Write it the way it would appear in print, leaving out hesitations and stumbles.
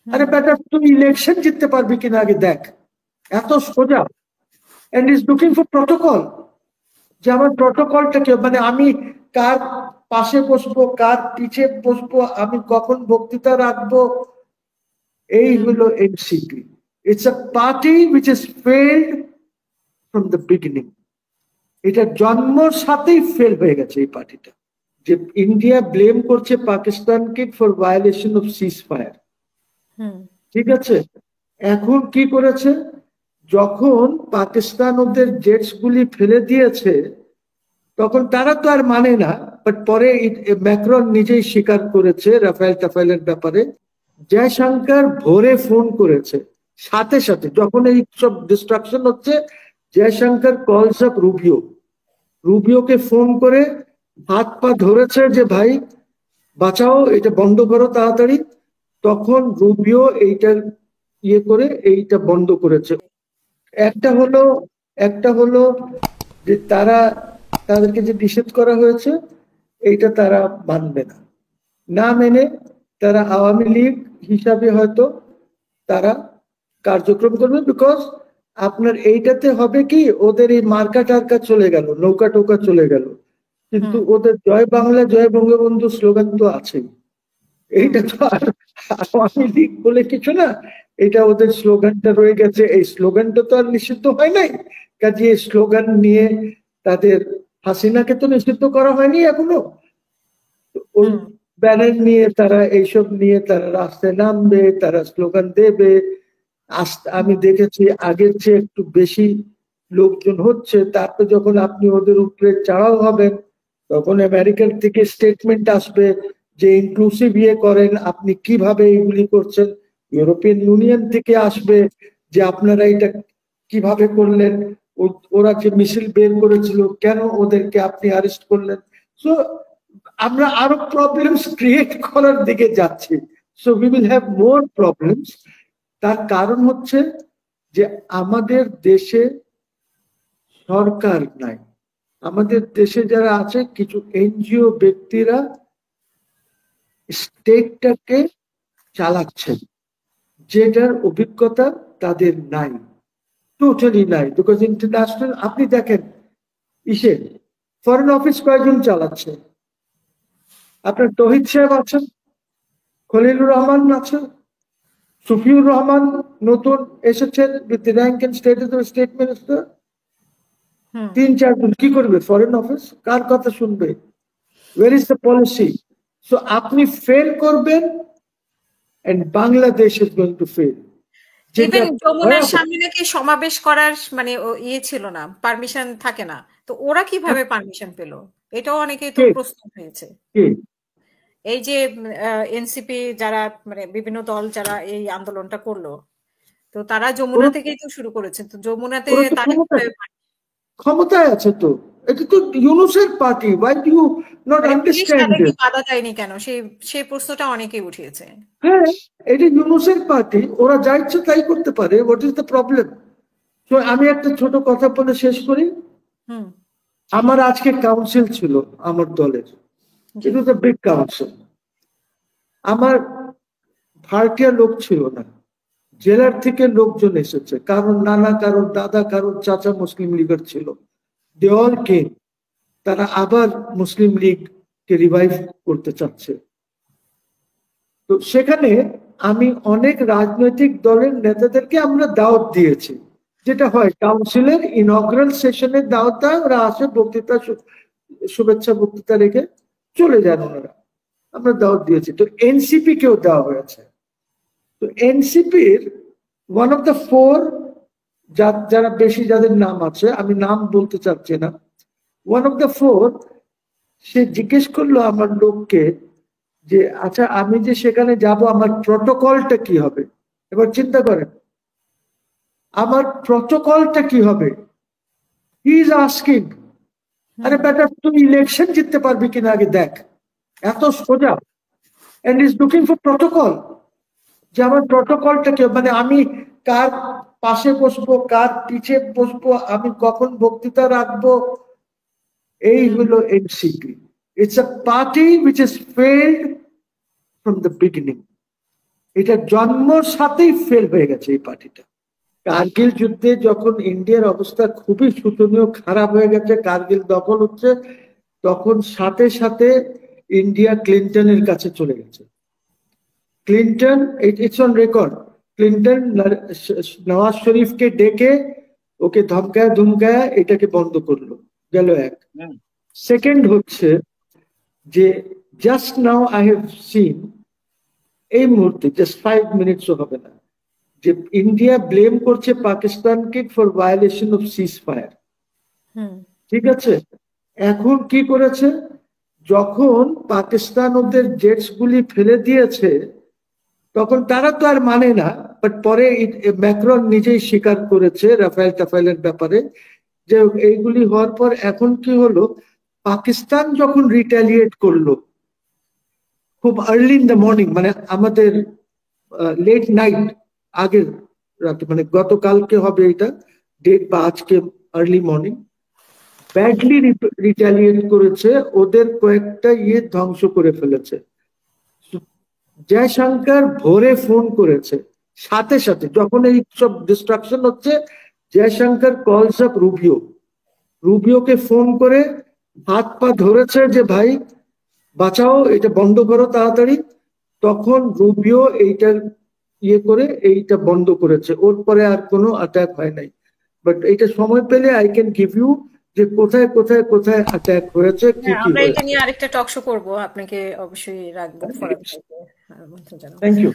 আরে বেটা তুই ইলেকশন জিততে পারবি কিনা আগে দেখ, এত সোজা। And is looking for protocol, যে আমার প্রটোকলটা কি, মানে আমি কার পাশে বসবো, কার পিছে বসবো, আমি কখন বক্তৃতা রাখবো, এই হলো NCP. It's a party which is failed from the beginning. এটা জন্মর সাথেই ফেল হয়ে গেছে এই পার্টিটা। যে ইন্ডিয়া ব্লেম করছে পাকিস্তানকে for violation of seize fire, ঠিক আছে। এখন কি করেছে, যখন পাকিস্তান ওদের জেটস গুলি ফেলে দিয়েছে, তখন তারা তো আর মানে না, বাট পরে ম্যাক্রন নিজেই স্বীকার করেছে রাফেল টাফেলের ব্যাপারে। জয়শঙ্কর ভোরে ফোন করেছে, সাথে সাথে যখন এই সব ডিস্ট্রাকশন হচ্ছে, জয়শঙ্কর কলস আপ রুবিও, রুবিওকে ফোন করে হাত পা ধরেছে যে ভাই বাঁচাও, এটা বন্ধ করো তাড়াতাড়ি। তখন রুবিও এইটার ইয়ে করে এইটা বন্ধ করেছে। একটা হলো যে তাদেরকে যে নিষেধ করা হয়েছে এইটা তারা মানবে না, না মেনে তারা আওয়ামী লীগ হিসাবে হয়তো তারা কার্যক্রম করবে। বিকজ আপনার এইটাতে হবে কি, ওদের এই মার্কা টার্কা চলে গেল, নৌকা টোকা চলে গেল, কিন্তু ওদের জয় বাংলা জয় বঙ্গবন্ধু স্লোগান তো আছেই। এইটা তো আর আওয়ামী লীগ বলে কিছু না, এটা ওদের স্লোগানটা রয়ে গেছে। এই স্লোগানটা তো আর নিষিদ্ধ হয় নাই, কাজে এই স্লোগান নিয়ে তাদের, হাসিনাকে তো নিষিদ্ধ করা হয়নি এখনো, ওই ব্যানার নিয়ে তারা এইসব নিয়ে তারা রাস্তায় নামবে, তারা স্লোগান দেবে। আমি দেখেছি আগের চেয়ে একটু বেশি লোকজন হচ্ছে। তারপর যখন আপনি ওদের উপরে চড়াও হবেন, তখন আমেরিকার থেকে স্টেটমেন্ট আসবে যে ইনক্লুসিভ ইয়ে করেন, আপনি কিভাবে এইগুলি করছেন। ইউরোপিয়ান ইউনিয়ন থেকে আসবে যে আপনারা এটা কিভাবে করলেন, ওরা যে মিছিল বের করেছিল কেন ওদেরকে আপনি অ্যারেস্ট করলেন। সো আমরা আরো প্রবলেমস ক্রিয়েট করার দিকে যাচ্ছি। So we will have more problems. তার কারণ হচ্ছে যে আমাদের দেশে সরকার নাই। আমাদের দেশে যারা আছে কিছু এনজিও ব্যক্তিরা স্টেটটাকে চালাচ্ছেন, যেটার অভিজ্ঞতা তাদের নাই, টোটালি নাই। বিকজ ইন্টারন্যাশনাল আপনি দেখেন ফরেন অফিস কয়েকজন চালাচ্ছে, আপনার তহিদ সাহেব আছেন, খলিলুর রহমান আছেন, সুফিউর রহমান নতুন এসেছেন with the rank and status of state minister. 3-4 জন কি করবে ফরেন অফিস, কার কথা শুনবে, where is the policy. So আপনি ফেল করবেন and Bangladesh is going to fail. Even যমুনার সামনে নাকি সমাবেশ করার মানে ইয়ে ছিল না, পারমিশন থাকে না, তো ওরা কিভাবে পারমিশন পেল, এটাও অনেকে তো প্রশ্ন হয়েছে। এই যে এনসিপি যারা মানে বিভিন্ন দল যারা এই আন্দোলনটা করলো, তো তারা যমুনা থেকেই তো শুরু করেছে, তো যমুনাতে তারা ক্ষমতায় আছে, তো এটা তো ইউনূসের party, why do you not understand it? বাধা দেয়নি কেন, সেই প্রশ্নটা অনেকেই উঠিয়েছে। হ্যাঁ, এটা ইউনূসের পার্টি, ওরা যা ইচ্ছে তাই করতে পারে। What is the problem? তো আমি একটা ছোট কথা বলে শেষ করি। আমার আজকে কাউন্সিল ছিল আমার দলের, ইট ওয়াজ আ বিগ কাউন্সিল। আমার ভাড়াটিয়া লোক ছিল না, জেলার থেকে লোকজন এসেছে, কারণ নানা, কারোর দাদা, কারোর চাচা মুসলিম লীগের ছিল। দে অল কেম, তারা আবার মুসলিম লীগকে রিভাইভ করতে চাচ্ছে। তো সেখানে আমি অনেক রাজনৈতিক দলের নেতাদেরকে আমরা দাওয়াত দিয়েছি, যেটা হয় কাউন্সিলের ইনগ্রাল সেশনের দাওয়াত, ওরা আসে, বক্তৃতা শুভেচ্ছা বক্তৃতা রেখে চলে যান ওনারা, আমরা দাওয়াত দিয়েছি। তো এনসিপি কেও দেওয়া হয়েছে। তো এনসিপির ওয়ান অফ দ্য 4, যারা বেশি, যাদের নাম আছে, আমি নাম বলতে চাচ্ছি না, ওয়ান অফ দ্য 4 সে জিজ্ঞেস করলো আমার লোককে যে আচ্ছা আমি যে সেখানে যাব আমার প্রটোকলটা কি হবে। এবার চিন্তা করেন আমার প্রটোকলটা কি হবে। হি ইজ আস্কিং, আরে বেটা তুই ইলেকশন জিততে পারবি কিনা আগে দেখ, এত সোজা। And is looking for protocol, যে আমার প্রটোকলটা কি, মানে আমি কার পাশে বসবো, কার পিছে বসবো, আমি কখন বক্তৃতা রাখবো, এই হলো NCP. It's a party which has failed from the beginning. এটা জন্মর সাথেই ফেল হয়ে গেছে এই পার্টিটা। কার্গিল যুদ্ধে যখন ইন্ডিয়ার অবস্থা খুবই শোচনীয় খারাপ হয়ে গেছে, কার্গিল দখল হচ্ছে, তখন সাথে সাথে ইন্ডিয়া ক্লিন্টনের কাছে চলে গেছে। Clinton, it's on record, Clinton Nawaz শরীফকে ডেকে ওকে ধমকায় ধমকায় এটাকে বন্ধ করলো, গেল এক। সেকেন্ড হচ্ছে যে just now I have seen, এই মুহূর্তে জাস্ট 5 মিনিটসও হবে না, যে ইন্ডিয়া ব্লেম করছে পাকিস্তানকে for violation of seize fire. ঠিক আছে, এখন কি করেছে, যখন পাকিস্তান ওদের জেটস গুলি ফেলে দিয়েছে তখন তারা তো আর মানে না, বাট পরে ম্যাক্রন নিজেই স্বীকার করেছে রাফায়েল টাফাইলের ব্যাপারে, যে এইগুলি হওয়ার পর এখন কি হলো, পাকিস্তান যখন রিটালিয়েট করলো খুব আর্লি ইন দ্য মর্নিং, মানে আমাদের লেট নাইট, আগের রাতে, মানে গতকালকে হবে এটা ডেট, বা আজকে আর্লি মর্নিং, ব্যাডলি রিটালিয়েট করেছে, ওদের কয়েকটা ধ্বংস করে ফেলেছে। জয়শঙ্কর ভোরে ফোন করেছে, সাথে সাথে যখন এই সব ডিস্ট্রাকশন হচ্ছে, জয়শঙ্কর কলস আপ রুবিওকে ফোন করে হাত পা ধরেছে যে ভাই বাঁচাও, এটা বন্ধ করো তাড়াতাড়ি। তখন রুবিও এইটা করে এইটা বন্ধ করেছে, ওর পরে আর কোনো অ্যাটাক হয় নাই। বাট এইটা সময় পেলে আই ক্যান গিভ ইউ যে কোথায় কোথায় কোথায় অ্যাটাক হয়েছে, কি কি আমরা এটা হয়েছে। নিয়ে আরেকটা টক শো করবো, আপনাকে অবশ্যই রাখবো। Thank you.